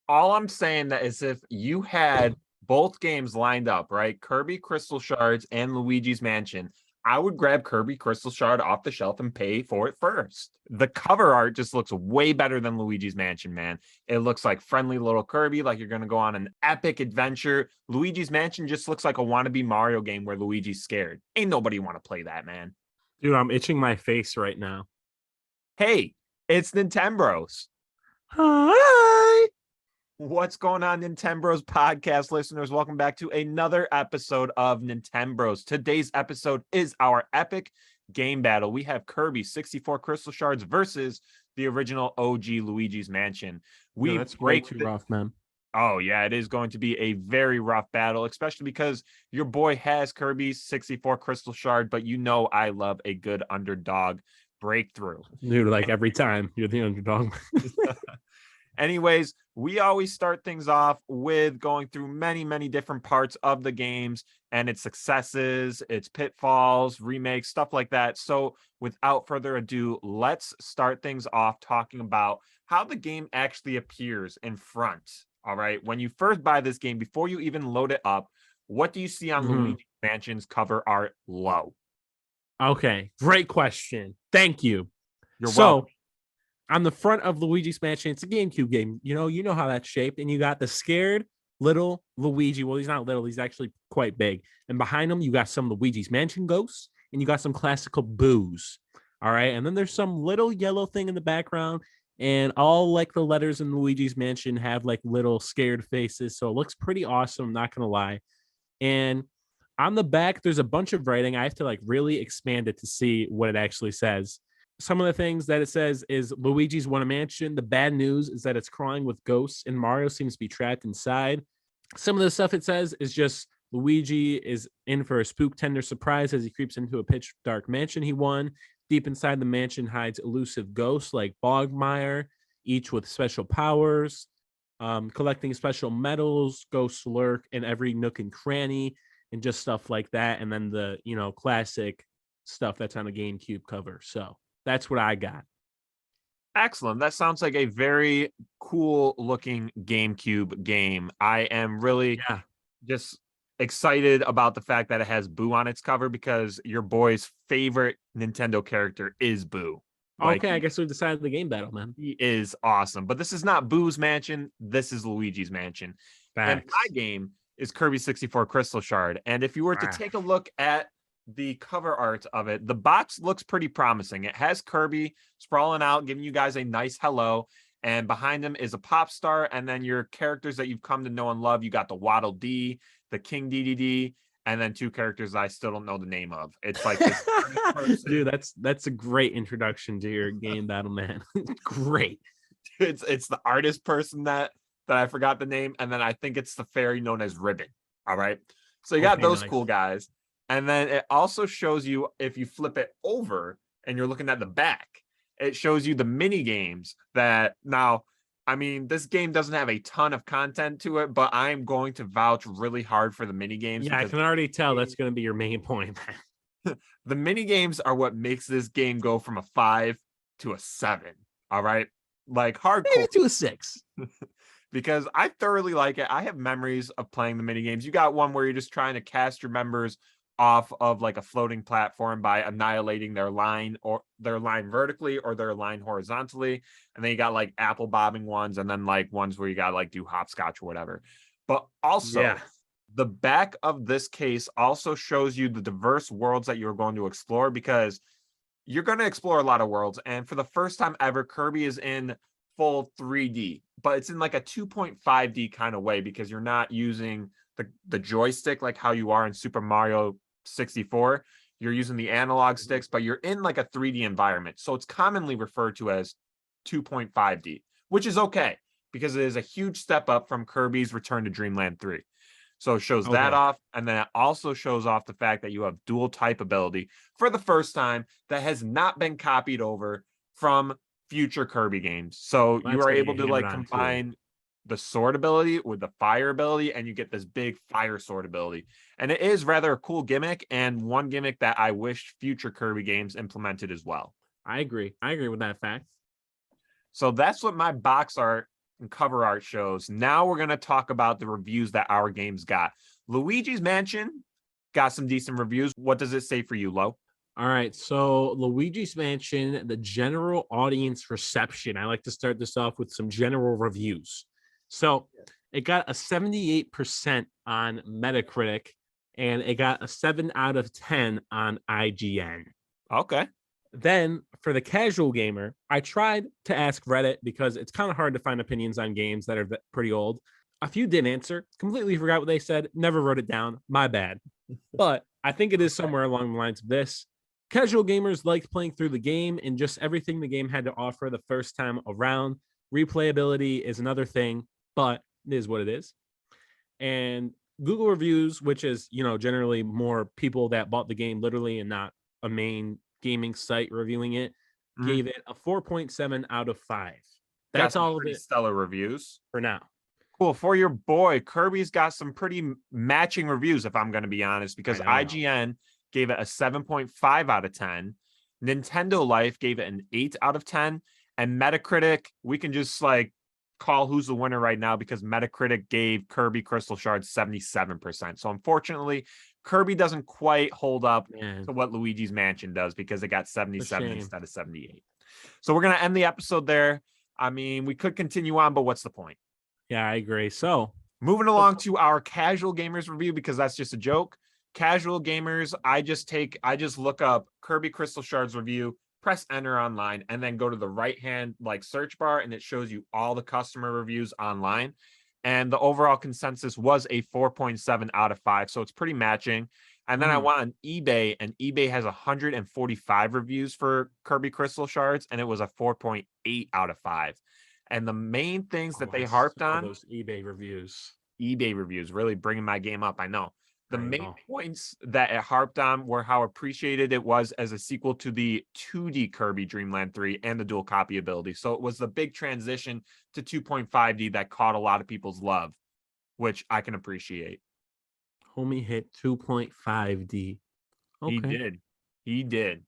All I'm saying that is if you had both games lined up, right? Kirby Crystal Shards and Luigi's Mansion, I would grab Kirby Crystal Shard off the shelf and pay for it first. The cover art just looks way better than Luigi's Mansion, man. It looks like friendly little Kirby, like you're going to go on an epic adventure. Luigi's Mansion just looks like a wannabe Mario game where Luigi's scared. Ain't nobody want to play that, man. Dude, I'm itching my face right now. Hey, it's Nintembros. Hi. What's going on, Nintembros podcast listeners? Welcome back to another episode of Nintembros. Today's episode is our epic game battle. We have Kirby 64 Crystal Shards versus the original OG Luigi's Mansion. That's way too rough, man. Oh, yeah, it is going to be a very rough battle, especially because your boy has Kirby's 64 Crystal Shard, but you know I love a good underdog breakthrough. Dude, like every time you're the underdog. Anyways, we always start things off with going through many different parts of the games and its successes, its pitfalls, remakes, stuff like that. So without further ado, let's start things off talking about how the game actually appears in front. All right. When you first buy this game, before you even load it up, what do you see on Luigi Mansion's cover art low? Okay. Great question. Thank you. You're welcome. On the front of Luigi's Mansion, it's a GameCube game. You know how that's shaped. And you got the scared little Luigi. Well, he's not little. He's actually quite big. And behind him, you got some Luigi's Mansion ghosts. And you got some classical boos. All right. And then there's some little yellow thing in the background. And all like the letters in Luigi's Mansion have like little scared faces. So it looks pretty awesome. I'm not going to lie. And on the back, there's a bunch of writing. I have to like really expand it to see what it actually says. Some of the things that it says is Luigi's won a mansion. The bad news is that it's crawling with ghosts and Mario seems to be trapped inside. Some of the stuff it says is just Luigi is in for a spook tender surprise as he creeps into a pitch dark mansion he won. Deep inside the mansion hides elusive ghosts like Bogmire, each with special powers. Collecting special medals, ghosts lurk in every nook and cranny and just stuff like that. And then the, classic stuff that's on a GameCube cover. So that's what I got. Excellent. That sounds like a very cool looking GameCube game. I am really just excited about the fact that it has Boo on its cover because your boy's favorite Nintendo character is Boo. Okay, I guess we've decided the game battle, man. He is awesome. But this is not Boo's mansion. This is Luigi's Mansion. Facts. And my game is Kirby 64 Crystal Shard. And if you were to take a look at the cover art of it, the box looks pretty promising. It has Kirby sprawling out, giving you guys a nice hello. And behind him is a pop star. And then your characters that you've come to know and love. You got the Waddle Dee, the King DDD, and then two characters I still don't know the name of. It's like this dude, that's a great introduction to your game battle, man. Great. It's the artist person that I forgot the name, and then I think it's the fairy known as Ribbon. All right. So you got those cool guys. And then it also shows you, if you flip it over and you're looking at the back, it shows you the mini games that now, I mean, this game doesn't have a ton of content to it, but I'm going to vouch really hard for the mini games. Yeah, I can already tell that's going to be your main point. The mini games are what makes this game go from a 5 to a 7. All right. Like hardcore. Maybe to a 6. Because I thoroughly like it. I have memories of playing the mini games. You got one where you're just trying to cast your members off of like a floating platform by annihilating their line vertically or their line horizontally. And then you got like apple bobbing ones and then like ones where you got like do hopscotch or whatever. But also the back of this case also shows you the diverse worlds that you're going to explore because you're going to explore a lot of worlds. And for the first time ever, Kirby is in full 3D, but it's in like a 2.5D kind of way because you're not using the joystick like how you are in Super Mario 64. You're using the analog sticks, but you're in like a 3D environment. So it's commonly referred to as 2.5D, which is okay because it is a huge step up from Kirby's Return to Dreamland 3. So it shows that off. And then it also shows off the fact that you have dual type ability for the first time that has not been copied over from future Kirby games. So you are able to like combine the sword ability with the fire ability, and you get this big fire sword ability. And it is rather a cool gimmick, and one gimmick that I wish future Kirby games implemented as well. I agree with that fact. So that's what my box art and cover art shows. Now we're going to talk about the reviews that our games got. Luigi's Mansion got some decent reviews. What does it say for you, Lo? All right, so Luigi's Mansion, the general audience reception. I like to start this off with some general reviews. So it got a 78% on Metacritic, and it got a 7 out of 10 on IGN. Okay. Then for the casual gamer, I tried to ask Reddit because it's kind of hard to find opinions on games that are pretty old. A few didn't answer, completely forgot what they said, never wrote it down. My bad. But I think it is somewhere along the lines of this. Casual gamers liked playing through the game and just everything the game had to offer the first time around. Replayability is another thing, but it is what it is. And Google reviews, which is, generally more people that bought the game literally and not a main gaming site reviewing it, gave it a 4.7 out of 5. That's all of it. Stellar reviews for now. Cool. For your boy, Kirby's got some pretty matching reviews, if I'm going to be honest, because IGN gave it a 7.5 out of 10. Nintendo Life gave it an 8 out of 10. And Metacritic, we can just call who's the winner right now because Metacritic gave Kirby Crystal Shards 77%. So unfortunately, Kirby doesn't quite hold up to what Luigi's Mansion does because it got 77 instead of 78. So we're going to end the episode there. I mean, we could continue on, but what's the point? Yeah, I agree. So moving along to our casual gamers review, because that's just a joke. Casual gamers, I just look up Kirby Crystal Shards review, press enter online, and then go to the right hand search bar, and it shows you all the customer reviews online. And the overall consensus was a 4.7 out of 5. So it's pretty matching. And then I went on eBay, and eBay has 145 reviews for Kirby Crystal Shards, and it was a 4.8 out of 5. And the main things that they harped on, those eBay reviews really bringing my game up. I know. The main points that it harped on were how appreciated it was as a sequel to the 2D Kirby Dream Land 3 and the dual copy ability. So it was the big transition to 2.5D that caught a lot of people's love, which I can appreciate. Homie hit 2.5D. Okay. He did.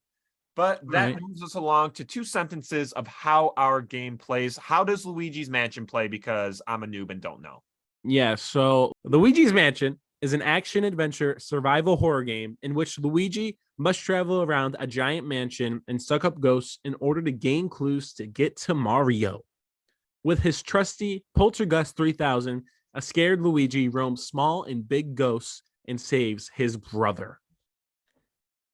But that moves us along to 2 sentences of how our game plays. How does Luigi's Mansion play? Because I'm a noob and don't know. Yeah, so Luigi's Mansion is an action-adventure survival horror game in which Luigi must travel around a giant mansion and suck up ghosts in order to gain clues to get to Mario. With his trusty Poltergust 3000, a scared Luigi roams small and big ghosts and saves his brother.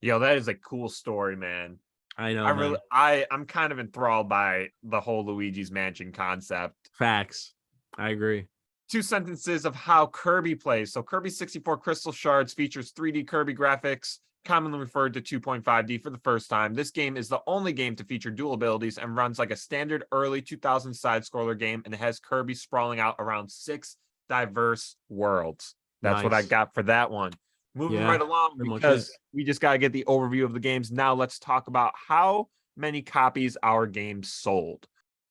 Yo, that is a cool story, man. I know. I'm kind of enthralled by the whole Luigi's Mansion concept. Facts. I agree. 2 sentences of how Kirby plays. So Kirby 64 Crystal Shards features 3D Kirby graphics, commonly referred to 2.5D for the first time. This game is the only game to feature dual abilities and runs like a standard early 2000 side-scroller game, and it has Kirby sprawling out around 6 diverse worlds. That's what I got for that one. Moving right along, because we just got to get the overview of the games. Now let's talk about how many copies our game sold.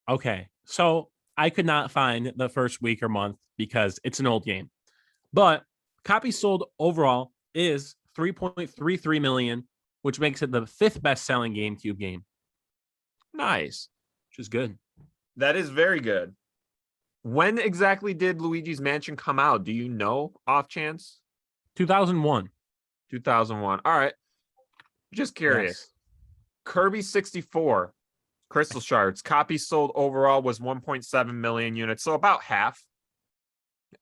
Okay, so I could not find the first week or month because it's an old game. But copies sold overall is 3.33 million, which makes it the 5th best-selling GameCube game. Nice. Which is good. That is very good. When exactly did Luigi's Mansion come out? Do you know off chance? 2001. 2001. All right. Just curious. Yes. Kirby 64 Crystal Shards copies sold overall was 1.7 million units. So about half.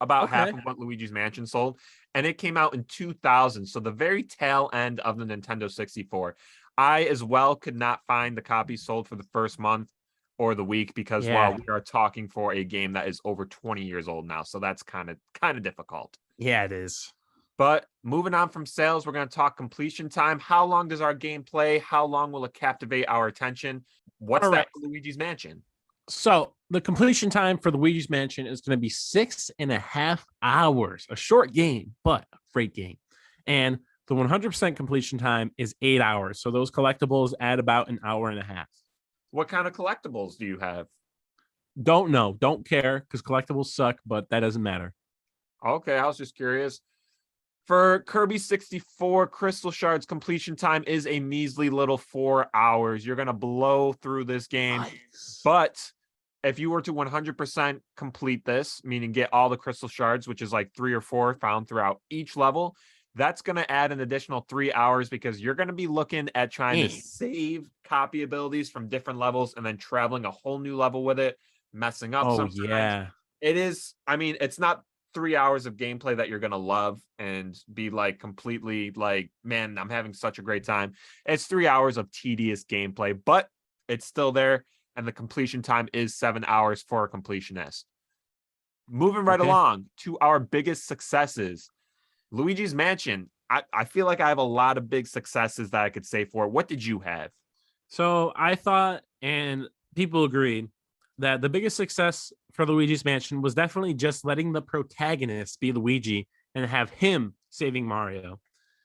About half of what Luigi's Mansion sold. And it came out in 2000. So the very tail end of the Nintendo 64. I as well could not find the copies sold for the first month or the week because we are talking for a game that is over 20 years old now. So that's kind of difficult. Yeah, it is. But moving on from sales, we're going to talk completion time. How long does our game play? How long will it captivate our attention? What's that for Luigi's Mansion? So the completion time for Luigi's Mansion is going to be 6.5 hours. A short game, but a great game. And the 100% completion time is 8 hours. So those collectibles add about an hour and a half. What kind of collectibles do you have? Don't know. Don't care because collectibles suck, but that doesn't matter. Okay, I was just curious. For Kirby 64, Crystal Shards completion time is a measly little 4 hours. You're going to blow through this game. Nice. But if you were to 100% complete this, meaning get all the crystal shards, which is like 3 or 4 found throughout each level, that's going to add an additional 3 hours because you're going to be looking at trying to save copy abilities from different levels and then traveling a whole new level with it, messing up Oh, sometimes. yeah. It is, I mean, it's not 3 hours of gameplay that you're going to love and be like completely like, man, I'm having such a great time. It's 3 hours of tedious gameplay, but it's still there. And the completion time is 7 hours for a completionist. Moving right Okay. along to our biggest successes. Luigi's Mansion. I feel like I have a lot of big successes that I could say for it. What did you have? So I thought, and people agreed, that the biggest success for Luigi's Mansion was definitely just letting the protagonist be Luigi and have him saving Mario.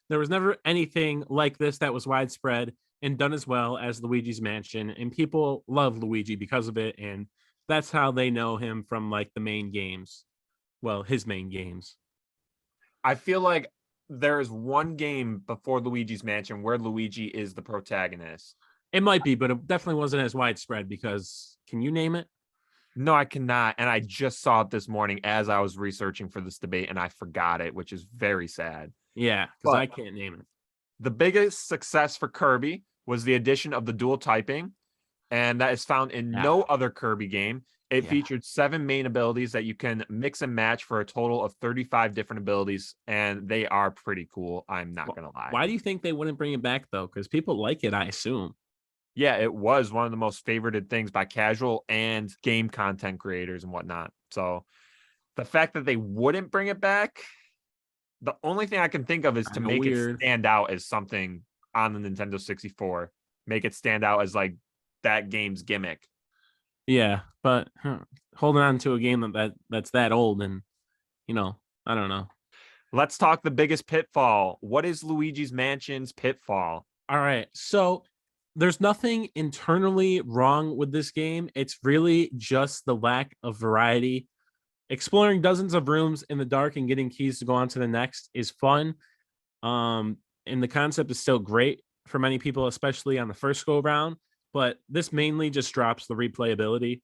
There was never anything like this that was widespread and done as well as Luigi's Mansion, and people love Luigi because of it, and that's how they know him from like the main games. Well, his main games. I feel like there is one game before Luigi's Mansion where Luigi is the protagonist. It might be, but it definitely wasn't as widespread because can you name it? No, I cannot. And I just saw it this morning as I was researching for this debate and I forgot it, which is very sad. Yeah, because I can't name it. The biggest success for Kirby was the addition of the dual typing, and that is found in no other Kirby game. It featured 7 main abilities that you can mix and match for a total of 35 different abilities, and they are pretty cool. I'm not going to lie. Why do you think they wouldn't bring it back, though? Because people like it, I assume. Yeah, it was one of the most favorited things by casual and game content creators and whatnot. So the fact that they wouldn't bring it back, the only thing I can think of is to make it stand out as something on the Nintendo 64. Make it stand out as like that game's gimmick. Yeah, but holding on to a game that's that old and, you know, I don't know. Let's talk the biggest pitfall. What is Luigi's Mansion's pitfall? All right. So there's nothing internally wrong with this game. It's really just the lack of variety. Exploring dozens of rooms in the dark and getting keys to go on to the next is fun. And the concept is still great for many people, especially on the first go round. But this mainly just drops the replayability.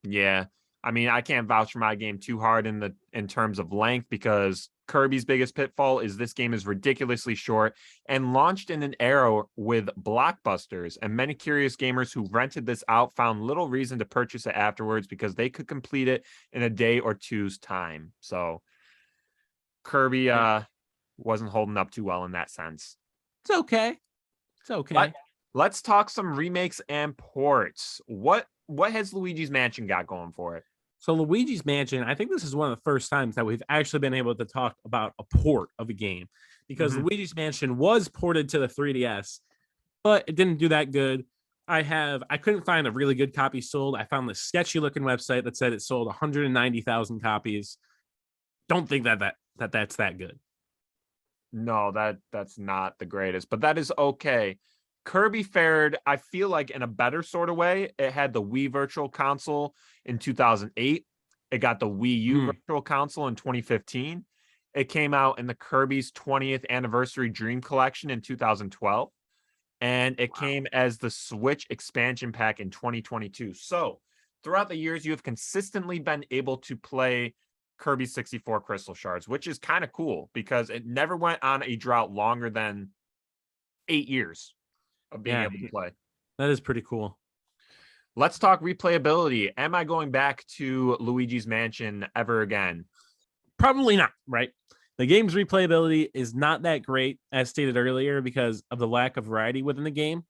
Yeah. I mean, I can't vouch for my game too hard in terms of length because Kirby's biggest pitfall is this game is ridiculously short and launched in an era with blockbusters, and many curious gamers who rented this out found little reason to purchase it afterwards because they could complete it in a day or two's time. So Kirby wasn't holding up too well in that sense. It's okay. It's okay. Let's talk some remakes and ports. What has Luigi's Mansion got going for it? So Luigi's Mansion, I think this is one of the first times that we've actually been able to talk about a port of a game because Luigi's Mansion was ported to the 3DS, but it didn't do that good. I couldn't find a really good copy sold. I found this sketchy looking website that said it sold 190,000 copies. Don't think that's that good. No, that's not the greatest, but that is okay. Kirby fared, I feel like, in a better sort of way. It had the Wii Virtual Console in 2008. It got the Wii U Virtual Console in 2015. It came out in the Kirby's 20th Anniversary Dream Collection in 2012. And it came as the Switch expansion pack in 2022. So throughout the years, you have consistently been able to play Kirby 64 Crystal Shards, which is kind of cool because it never went on a drought longer than 8 years of being able to play. That is pretty cool. Let's talk replayability. Am I going back to Luigi's Mansion ever again? Probably not, right? The game's replayability is not that great, as stated earlier, because of the lack of variety within the game.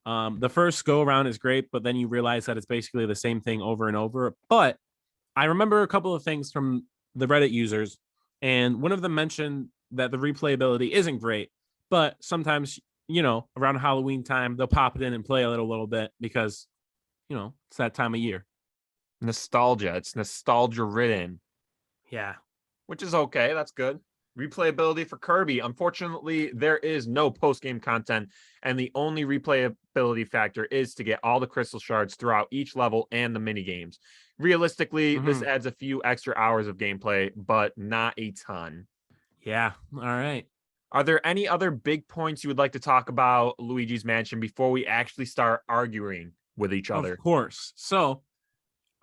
The first go around is great, but then you realize that it's basically the same thing over and over. But I remember a couple of things from the Reddit users, and one of them mentioned that the replayability isn't great, but sometimes, you know, around Halloween time, they'll pop it in and play a little bit because, you know, it's that time of year. Nostalgia. It's nostalgia ridden. Yeah. Which is okay. That's good. Replayability for Kirby. Unfortunately, there is no post-game content, and the only replayability factor is to get all the crystal shards throughout each level and the mini games. Realistically, this adds a few extra hours of gameplay, but not a ton. Yeah. All right. Are there any other big points you would like to talk about Luigi's Mansion before we actually start arguing with each other? Of course. So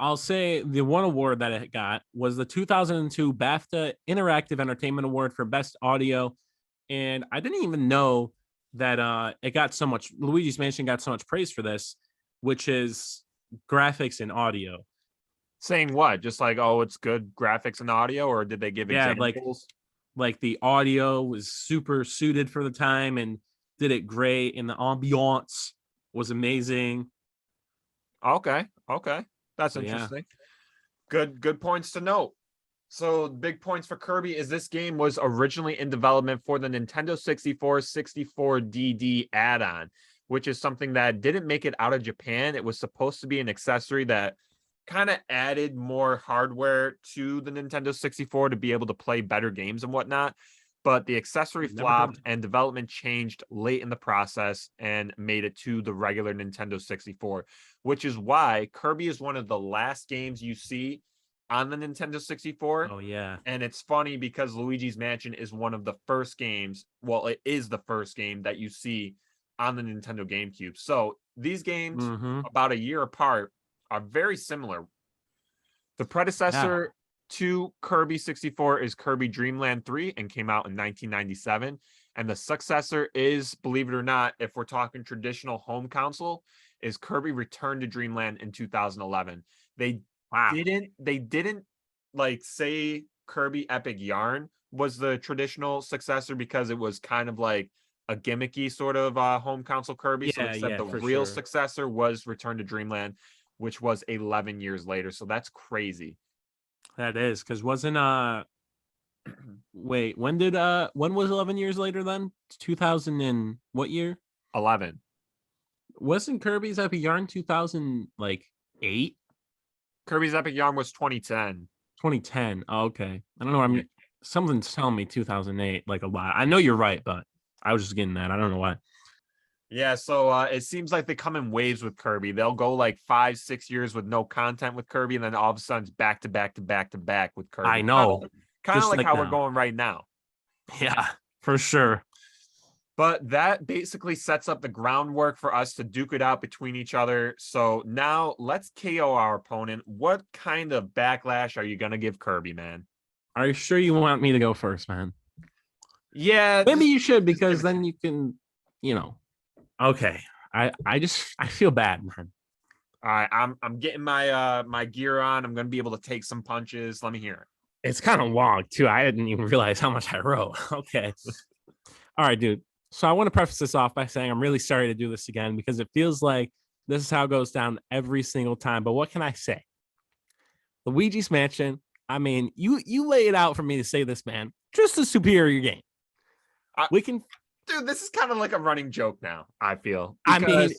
I'll say the one award that it got was the 2002 BAFTA Interactive Entertainment Award for Best Audio. And I didn't even know that it got so much, Luigi's Mansion got so much praise for this, which is graphics and audio. Saying what? Just like, oh, it's good graphics and audio, or did they give Yeah, examples? like the audio was super suited for the time and did it great, and the ambiance was amazing. Okay, that's So yeah. interesting. Good points to note. So big points for Kirby is this game was originally in development for the Nintendo 64 64DD add-on, which is something that didn't make it out of Japan. It was supposed to be an accessory that kind of added more hardware to the Nintendo 64 to be able to play better games and whatnot. But the accessory flopped and development changed late in the process and made it to the regular Nintendo 64, which is why Kirby is one of the last games you see on the Nintendo 64. Oh yeah. And it's funny because Luigi's Mansion is one of the first games. Well, it is the first game that you see on the Nintendo GameCube. So these games, about a year apart, are very similar. The predecessor to Kirby 64 is Kirby Dream Land 3 and came out in 1997. And the successor is, believe it or not, if we're talking traditional home console, is Kirby Return to Dreamland in 2011. They didn't like say Kirby Epic Yarn was the traditional successor because it was kind of like a gimmicky sort of home console Kirby. So they said the real successor was Return to Dreamland, which was 11 years later. So that's crazy. That is, because wasn't wait, when was 11 years later then? 2000 and what year? 11. Wasn't Kirby's Epic Yarn 2000 like 8? Kirby's Epic Yarn was 2010. 2010. Oh, okay. I don't know. Something's telling me 2008 like a lot. I know you're right, but I was just getting that. I don't know why. Yeah, so it seems like they come in waves with Kirby. They'll go like 5-6 years with no content with Kirby, and then all of a sudden it's back to back to back to back with Kirby. I know. Kind of like how we're going right now. Yeah, for sure. But that basically sets up the groundwork for us to duke it out between each other. So now let's KO our opponent. What kind of backlash are you going to give Kirby, man? Are you sure you want me to go first, man? Yeah. Maybe you should, because then you can, Okay. I feel bad, man. All right, I'm getting my my gear on. I'm going to be able to take some punches. Let me hear it. It's kind of long, too. I didn't even realize how much I wrote. Okay. All right, dude. So I want to preface this off by saying I'm really sorry to do this again, because it feels like this is how it goes down every single time. But what can I say? Luigi's Mansion, I mean, you lay it out for me to say this, man. Just a superior game. Dude, this is kind of like a running joke now, I feel. I mean,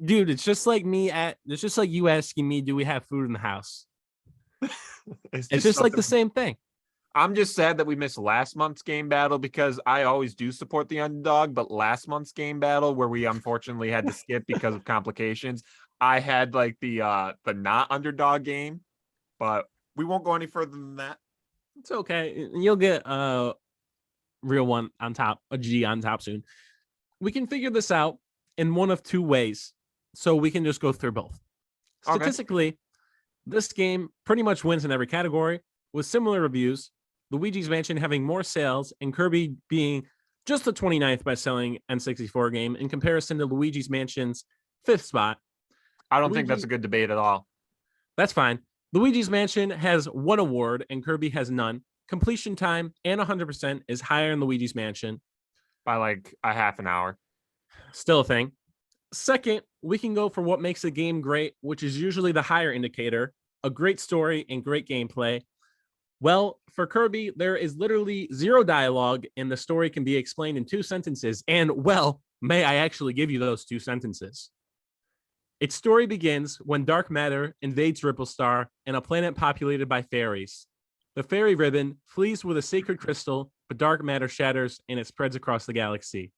dude, it's just like you asking me, do we have food in the house? It's just like the same thing. I'm just sad that we missed last month's game battle, because I always do support the underdog, but last month's game battle, where we unfortunately had to skip because of complications, I had like the not underdog game, but we won't go any further than that. It's okay. You'll get a real one on top, a G on top soon. We can figure this out in one of two ways, so we can just go through both. Okay. Statistically, this game pretty much wins in every category with similar reviews. Luigi's Mansion having more sales and Kirby being just the 29th best-selling N64 game in comparison to Luigi's Mansion's 5th spot. I don't think that's a good debate at all. That's fine. Luigi's Mansion has one award and Kirby has none. Completion time and 100% is higher in Luigi's Mansion. By like a half an hour. Still a thing. Second, we can go for what makes a game great, which is usually the higher indicator, a great story and great gameplay. Well, for Kirby, there is literally zero dialogue, and the story can be explained in 2 sentences. And, well, may I actually give you those 2 sentences? Its story begins when dark matter invades Ripple Star and a planet populated by fairies. The fairy ribbon flees with a sacred crystal, but dark matter shatters and it spreads across the galaxy.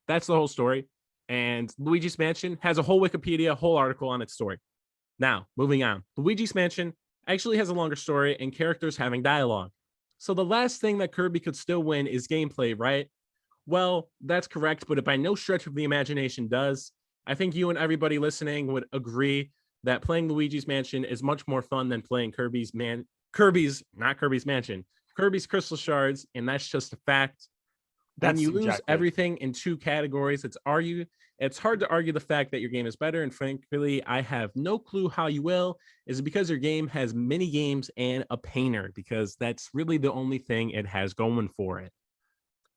That's the whole story. And Luigi's Mansion has a whole Wikipedia, whole article on its story. Now, moving on. Luigi's Mansion actually has a longer story and characters having dialogue. So the last thing that Kirby could still win is gameplay, right? Well, that's correct, but it by no stretch of the imagination does. I think you and everybody listening would agree that playing Luigi's Mansion is much more fun than playing Kirby's Mansion, Kirby's Crystal Shards, and that's just a fact. When That's you lose subjective. everything in two categories, it's hard to argue the fact that your game is better. And frankly, I have no clue how you will. Is it because your game has mini games and a painter? Because that's really the only thing it has going for it.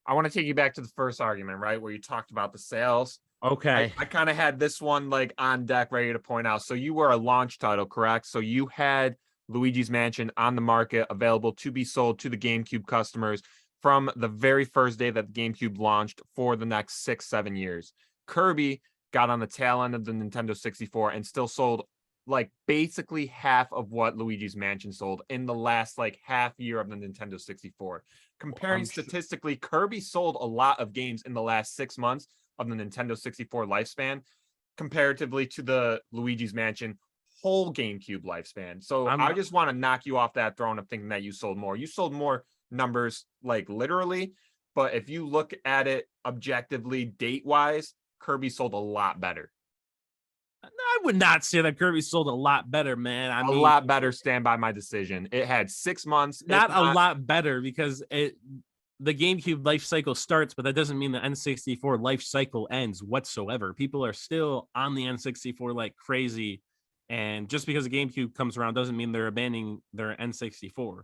I want to take you back to the first argument, right, where you talked about the sales. Okay. I kind of had this one like on deck ready to point out. So you were a launch title, correct? So you had Luigi's Mansion on the market, available to be sold to the GameCube customers from the very first day that the GameCube launched for the next 6-7 years. Kirby got on the tail end of the Nintendo 64 and still sold like basically half of what Luigi's Mansion sold in the last like half year of the Nintendo 64. Comparing statistically, Kirby sold a lot of games in the last 6 months of the Nintendo 64 lifespan comparatively to the Luigi's Mansion whole GameCube lifespan. So I just want to knock you off that throne of thinking that you sold more. You sold more numbers like literally, but if you look at it objectively date-wise, Kirby sold a lot better. I would not say that Kirby sold a lot better, man. I mean, a lot better. Stand by my decision. It had 6 months. Not a lot better because the GameCube life cycle starts, but that doesn't mean the N64 life cycle ends whatsoever. People are still on the N64 like crazy. And just because the GameCube comes around doesn't mean they're abandoning their N64.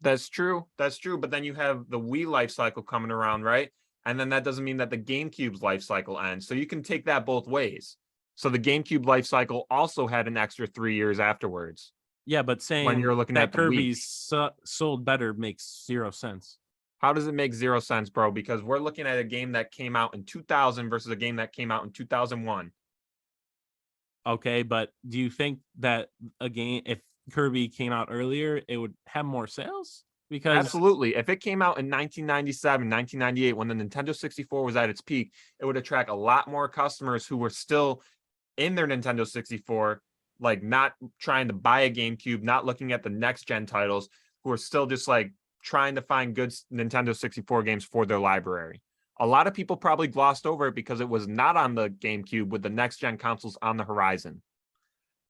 That's true. That's true. But then you have the Wii life cycle coming around, right? And then that doesn't mean that the GameCube's life cycle ends. So you can take that both ways. So the GameCube life cycle also had an extra 3 years afterwards. Yeah, but saying when you're looking that at Kirby's sold better makes 0 sense. How does it make 0 sense, bro? Because we're looking at a game that came out in 2000 versus a game that came out in 2001. Okay, but do you think that a game, if Kirby came out earlier, it would have more sales? Because absolutely, if it came out in 1997, 1998, when the Nintendo 64 was at its peak, it would attract a lot more customers who were still in their Nintendo 64, like not trying to buy a GameCube, not looking at the next gen titles, who are still just like trying to find good Nintendo 64 games for their library. A lot of people probably glossed over it because it was not on the GameCube with the next gen consoles on the horizon.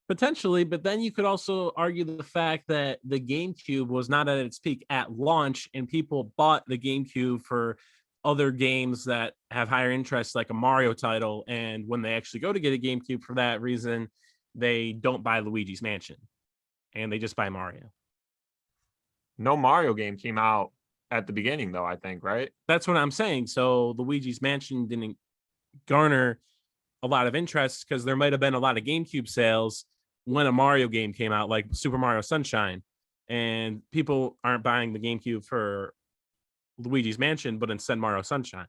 Potentially, but then you could also argue the fact that the GameCube was not at its peak at launch, and people bought the GameCube for other games that have higher interest, like a Mario title. And when they actually go to get a GameCube for that reason, they don't buy Luigi's Mansion and they just buy Mario. No Mario game came out at the beginning, though, I think, right? That's what I'm saying. So Luigi's Mansion didn't garner a lot of interest because there might have been a lot of GameCube sales when a Mario game came out, like Super Mario Sunshine, and people aren't buying the GameCube for Luigi's Mansion, but instead Mario Sunshine.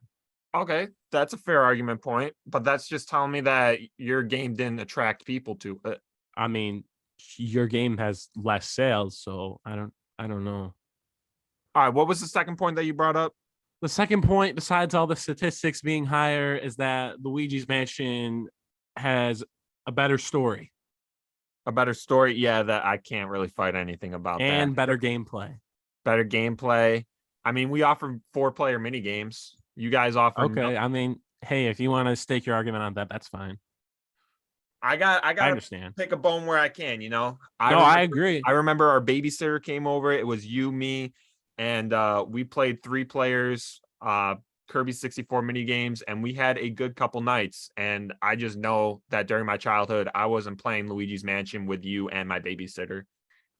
Okay, that's a fair argument point, but that's just telling me that your game didn't attract people to it. I mean, your game has less sales, so I don't know. All right, what was the second point that you brought up? The second point, besides all the statistics being higher, is that Luigi's Mansion has a better story. A better story? Yeah, that I can't really fight anything about that. And better gameplay. Better gameplay. I mean, we offer 4-player mini games. You guys offer okay. I mean, hey, if you want to stake your argument on that, that's fine. I got I understand. Pick a bone where I can, you know. I agree. I remember our babysitter came over. It was you, me, and we played 3 players, Kirby 64 mini games, and we had a good couple nights. And I just know that during my childhood, I wasn't playing Luigi's Mansion with you and my babysitter.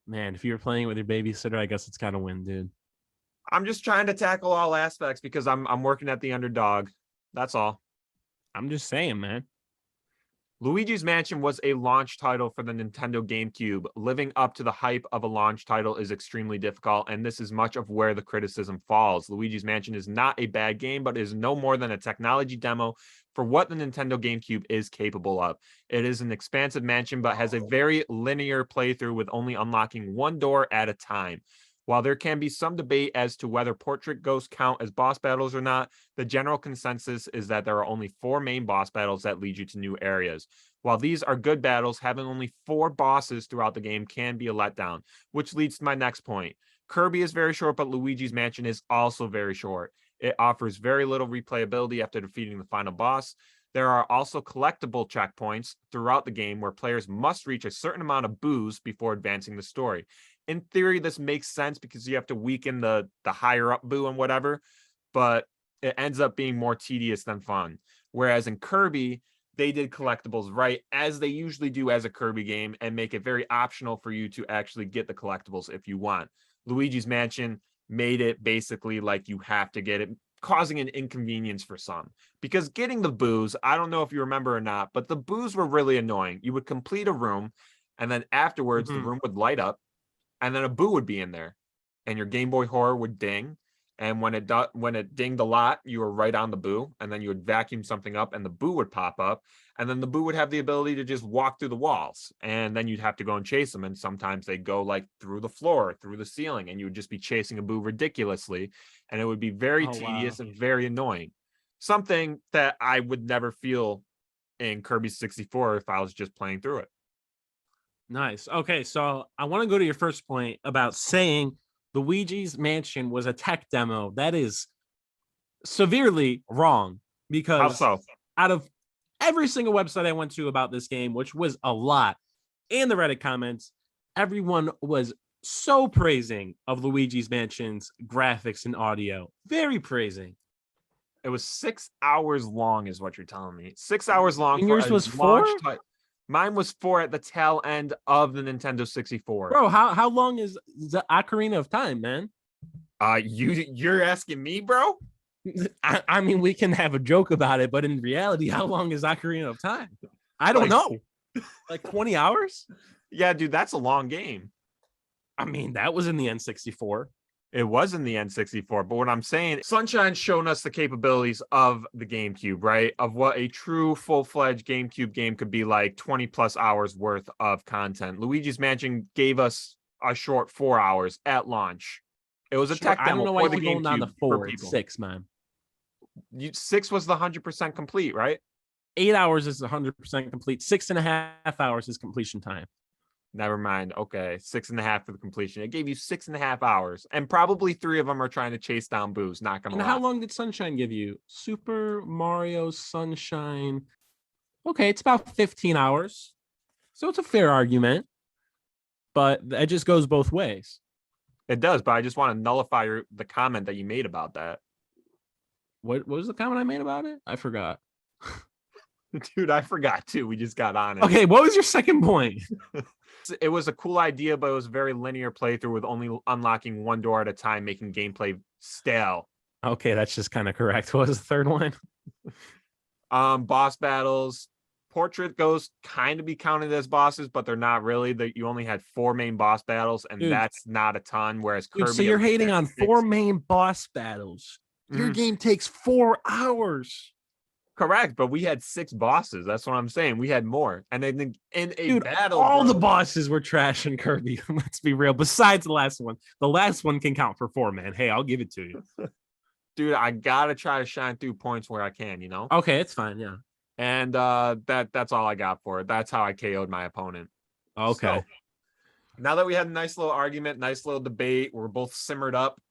Man, if you were playing with your babysitter, I guess it's kind of win, dude. I'm just trying to tackle all aspects because I'm working at the underdog. That's all. I'm just saying, man. Luigi's Mansion was a launch title for the Nintendo GameCube. Living up to the hype of a launch title is extremely difficult, and this is much of where the criticism falls. Luigi's Mansion is not a bad game, but is no more than a technology demo for what the Nintendo GameCube is capable of. It is an expansive mansion, but has a very linear playthrough with only unlocking one door at a time. While there can be some debate as to whether portrait ghosts count as boss battles or not, the general consensus is that there are only 4 main boss battles that lead you to new areas. While these are good battles, having only 4 bosses throughout the game can be a letdown, which leads to my next point. Kirby is very short, but Luigi's Mansion is also very short. It offers very little replayability after defeating the final boss. There are also collectible checkpoints throughout the game where players must reach a certain amount of booze before advancing the story. In theory, this makes sense because you have to weaken the higher up boo and whatever, but it ends up being more tedious than fun. Whereas in Kirby, they did collectibles right as they usually do as a Kirby game and make it very optional for you to actually get the collectibles if you want. Luigi's Mansion made it basically like you have to get it, causing an inconvenience for some. Because getting the boos, I don't know if you remember or not, but the boos were really annoying. You would complete a room, and then afterwards the room would light up, and then a boo would be in there, and your Game Boy Horror would ding. And when it dinged a lot, you were right on the boo, and then you would vacuum something up, and the boo would pop up, and then the boo would have the ability to just walk through the walls, and then you'd have to go and chase them. And sometimes they go like through the floor, through the ceiling, and you would just be chasing a boo ridiculously, and it would be very tedious and very annoying. Something that I would never feel in Kirby 64 if I was just playing through it. Nice. Okay, so I want to go to your first point about saying Luigi's Mansion was a tech demo. That is severely wrong How because so? out of every single website I went to about this game, which was a lot, and the Reddit comments, everyone was so praising of Luigi's Mansion's graphics and audio. Very praising. It was 6 hours long, is what you're telling me. 6 hours long. And for yours a was launch 4? type. Mine was 4 at the tail end of the Nintendo 64. Bro, how long is the Ocarina of Time, man? You're asking me, bro? I mean, we can have a joke about it, but in reality, how long is Ocarina of Time? I don't know. Like 20 hours? Yeah, dude, that's a long game. I mean, that was in the N64. It was in the N64, but what I'm saying, Sunshine's shown us the capabilities of the GameCube, right? Of what a true full-fledged GameCube game could be like, 20 plus hours worth of content. Luigi's Mansion gave us a short 4 hours at launch. It was a tech demo. I don't know why for the you're going down to GameCube 4. for It's people. 6, man. 6 was the 100% complete, right? 8 hours is 100% complete. 6.5 hours is completion time. Never mind. Okay, 6.5 for the completion. It gave you 6.5 hours, and probably 3 of them are trying to chase down boos. Not gonna And lie. how long did Sunshine give you? Super Mario Sunshine. Okay, it's about 15 hours. So it's a fair argument, but that just goes both ways. It does, but I just want to nullify the comment that you made about that. What was the comment I made about it? I forgot. Dude, I forgot too. We just got on it. Okay, what was your second point? It was a cool idea, but it was a very linear playthrough with only unlocking one door at a time, making gameplay stale. Okay, that's just kind of correct. What was the third one? Boss battles. Portrait Ghost kind of be counted as bosses, but they're not really. You only had 4 main boss battles, and Dude. that's not a ton. Whereas Kirby, so you're hating on 4 main boss battles. Your game takes 4 hours. Correct, but we had 6 bosses. That's what I'm saying. We had more, and then in a battle, all the bosses were trash in Kirby. Let's be real. Besides the last one can count for 4, man. Hey, I'll give it to you, dude. I gotta try to shine through points where I can. Okay, it's fine. Yeah, and that's all I got for it. That's how I KO'd my opponent. Okay. So, now that we had a nice little argument, nice little debate, we're both simmered up.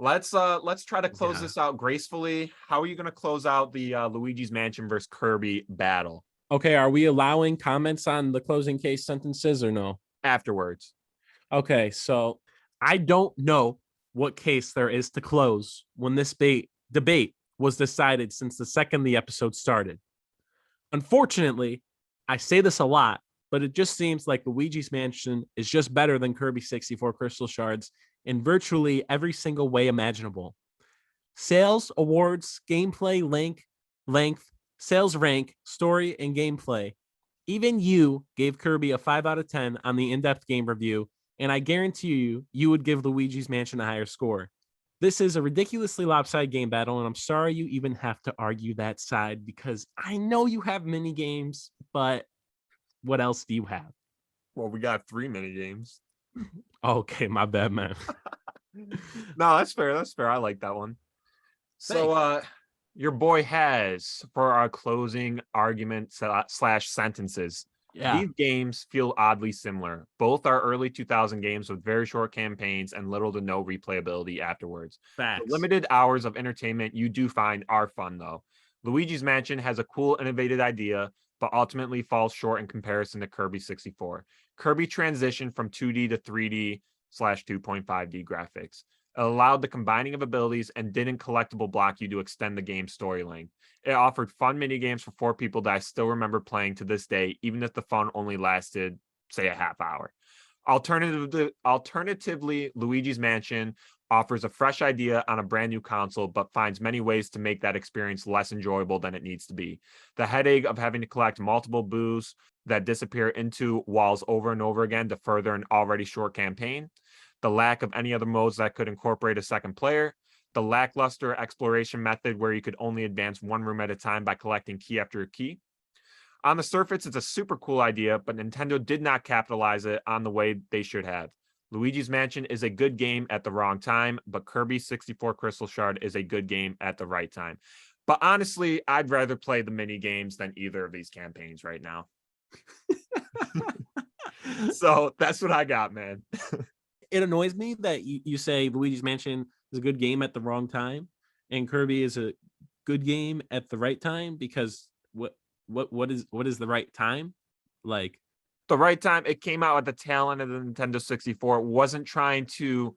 Let's try to close this out gracefully. How are you going to close out the Luigi's Mansion versus Kirby battle? Okay, are we allowing comments on the closing case sentences or no? Afterwards. Okay, so I don't know what case there is to close when this debate was decided since the second the episode started. Unfortunately, I say this a lot, but it just seems like Luigi's Mansion is just better than Kirby 64 Crystal Shards in virtually every single way imaginable. Sales, awards, gameplay, length, sales rank, story, and gameplay. Even you gave Kirby a 5 out of 10 on the in-depth game review, and I guarantee you would give Luigi's Mansion a higher score. This is a ridiculously lopsided game battle, and I'm sorry you even have to argue that side because I know you have mini games, but what else do you have? Well, we got 3 mini games. Okay, my bad, man. No, that's fair. That's fair. I like that one. So, your boy has for our closing argument / sentences. Yeah. These games feel oddly similar. Both are early 2000 games with very short campaigns and little to no replayability afterwards. Facts. The limited hours of entertainment you do find are fun, though. Luigi's Mansion has a cool, innovative idea, but ultimately falls short in comparison to Kirby 64. Kirby transitioned from 2D to 3D slash 2.5D graphics. It allowed the combining of abilities and didn't collectible block you to extend the game's story length. It offered fun mini games for 4 people that I still remember playing to this day, even if the fun only lasted, say, a half hour. Alternatively, Luigi's Mansion offers a fresh idea on a brand new console, but finds many ways to make that experience less enjoyable than it needs to be. The headache of having to collect multiple boos that disappear into walls over and over again to further an already short campaign, the lack of any other modes that could incorporate a second player, the lackluster exploration method where you could only advance one room at a time by collecting key after key. On the surface, it's a super cool idea, but Nintendo did not capitalize it on the way they should have. Luigi's Mansion is a good game at the wrong time, but Kirby 64 Crystal Shard is a good game at the right time. But honestly, I'd rather play the mini games than either of these campaigns right now. So that's what I got, man. It annoys me that you say Luigi's Mansion is a good game at the wrong time and Kirby is a good game at the right time, because what is the right time? Like, The right time, it came out at the tail end of the Nintendo 64. It wasn't trying to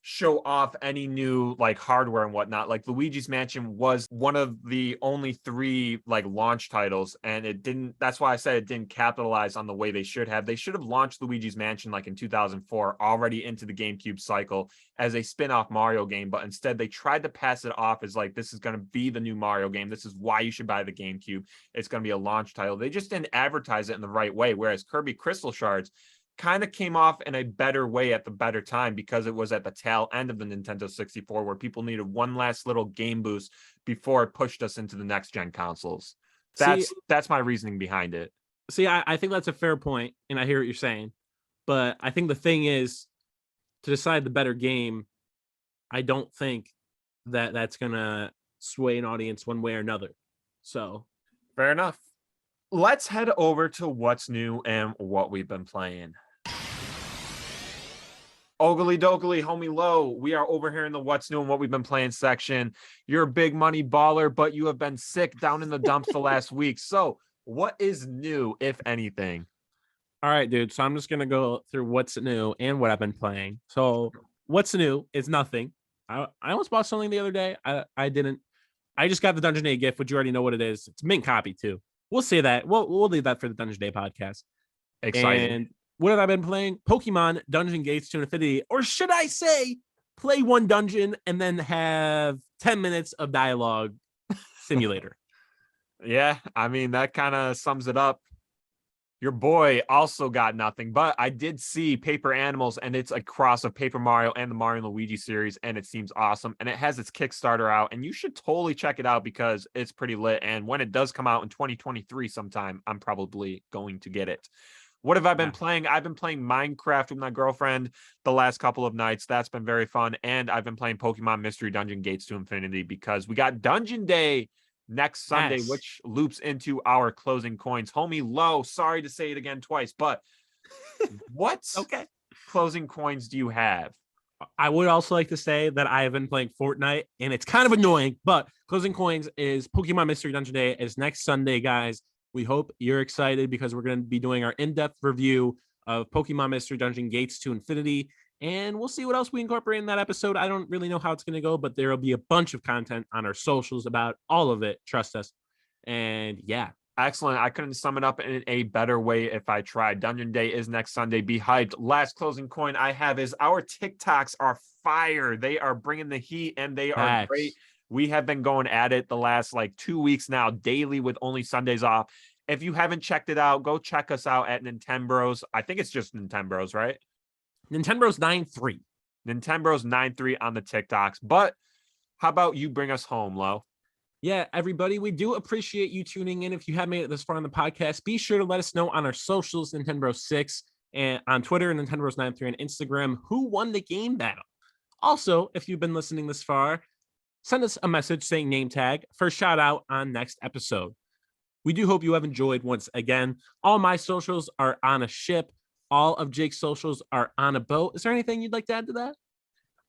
show off any new like hardware and whatnot. Like Luigi's Mansion was one of the only 3 like launch titles, and it didn't. That's why I said it didn't capitalize on the way they should have. They should have launched Luigi's Mansion like in 2004, already into the GameCube cycle as a spin-off Mario game, but instead they tried to pass it off as like, this is going to be the new Mario game. This is why you should buy the GameCube. It's going to be a launch title. They just didn't advertise it in the right way. Whereas Kirby Crystal Shards kind of came off in a better way at the better time, because it was at the tail end of the Nintendo 64 where people needed one last little game boost before it pushed us into the next gen consoles. That's my reasoning behind it. See, I think that's a fair point, and I hear what you're saying. But I think the thing is, to decide the better game, I don't think that that's going to sway an audience one way or another. So, fair enough. Let's head over to what's new and what we've been playing. Ogly doggly, homie low. We are over here in the what's new and what we've been playing section. You're a big money baller, but you have been sick down in the dumps the last week. So what is new, if anything? All right, dude. So I'm just going to go through what's new and what I've been playing. So what's new is nothing. I almost bought something the other day. I didn't. I just got the Dungeon Day gift, which you already know what it is. It's mint copy too. We'll say that. We'll leave that for the Dungeon Day podcast. Exciting. And what have I been playing? Pokemon Dungeon Gates to Infinity. Or should I say, play one dungeon and then have 10 minutes of dialogue simulator. Yeah, I mean, that kind of sums it up. Your boy also got nothing, but I did see Paper Animals, and it's a cross of Paper Mario and the Mario and Luigi series, and it seems awesome. And it has its Kickstarter out, and you should totally check it out because it's pretty lit. And when it does come out in 2023 sometime, I'm probably going to get it. What have I been playing? I've been playing Minecraft with my girlfriend the last couple of nights. That's been very fun. And I've been playing Pokemon Mystery Dungeon Gates to Infinity because we got Dungeon Day next Sunday, Yes. which loops into our closing coins. Homie low, sorry to say it again twice, but what closing coins do you have? I would also like to say that I have been playing Fortnite, and it's kind of annoying, but closing coins is Pokemon Mystery Dungeon Day is next Sunday, guys. We hope you're excited because we're going to be doing our in-depth review of Pokemon Mystery Dungeon Gates to Infinity. And we'll see what else we incorporate in that episode. I don't really know how it's going to go, but there will be a bunch of content on our socials about all of it. Trust us. And yeah. Excellent. I couldn't sum it up in a better way if I tried. Dungeon Day is next Sunday. Be hyped. Last closing coin I have is our TikToks are fire. They are bringing the heat and they are great. We have been going at it the last like 2 weeks now, daily with only Sundays off. If you haven't checked it out, go check us out at Nintembros. I think it's just Nintembros, right? Nintembros 9-3. Nintembros 9-3 on the TikToks. But how about you bring us home, Lo? Yeah, everybody, we do appreciate you tuning in. If you have made it this far on the podcast, be sure to let us know on our socials, Nintembros6, and on Twitter, Nintembros93, and Instagram, who won the game battle. Also, if you've been listening this far, send us a message saying name tag for a shout out on next episode. We do hope you have enjoyed once again. All my socials are on a ship. All of Jake's socials are on a boat. Is there anything you'd like to add to that?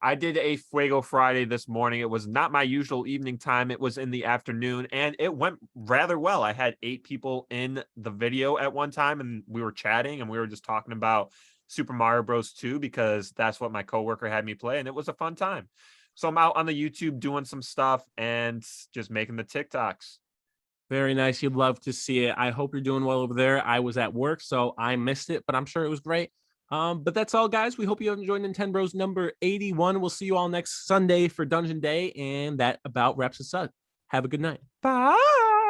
I did a Fuego Friday this morning. It was not my usual evening time. It was in the afternoon, and it went rather well. I had 8 people in the video at one time, and we were chatting, and we were just talking about Super Mario Bros. 2 because that's what my coworker had me play, and it was a fun time. So I'm out on the YouTube doing some stuff and just making the TikToks. Very nice. You'd love to see it. I hope you're doing well over there. I was at work, so I missed it, but I'm sure it was great. But that's all, guys. We hope you have enjoyed Nintendo's number 81. We'll see you all next Sunday for Dungeon Day, and that about wraps us up. Have a good night. Bye.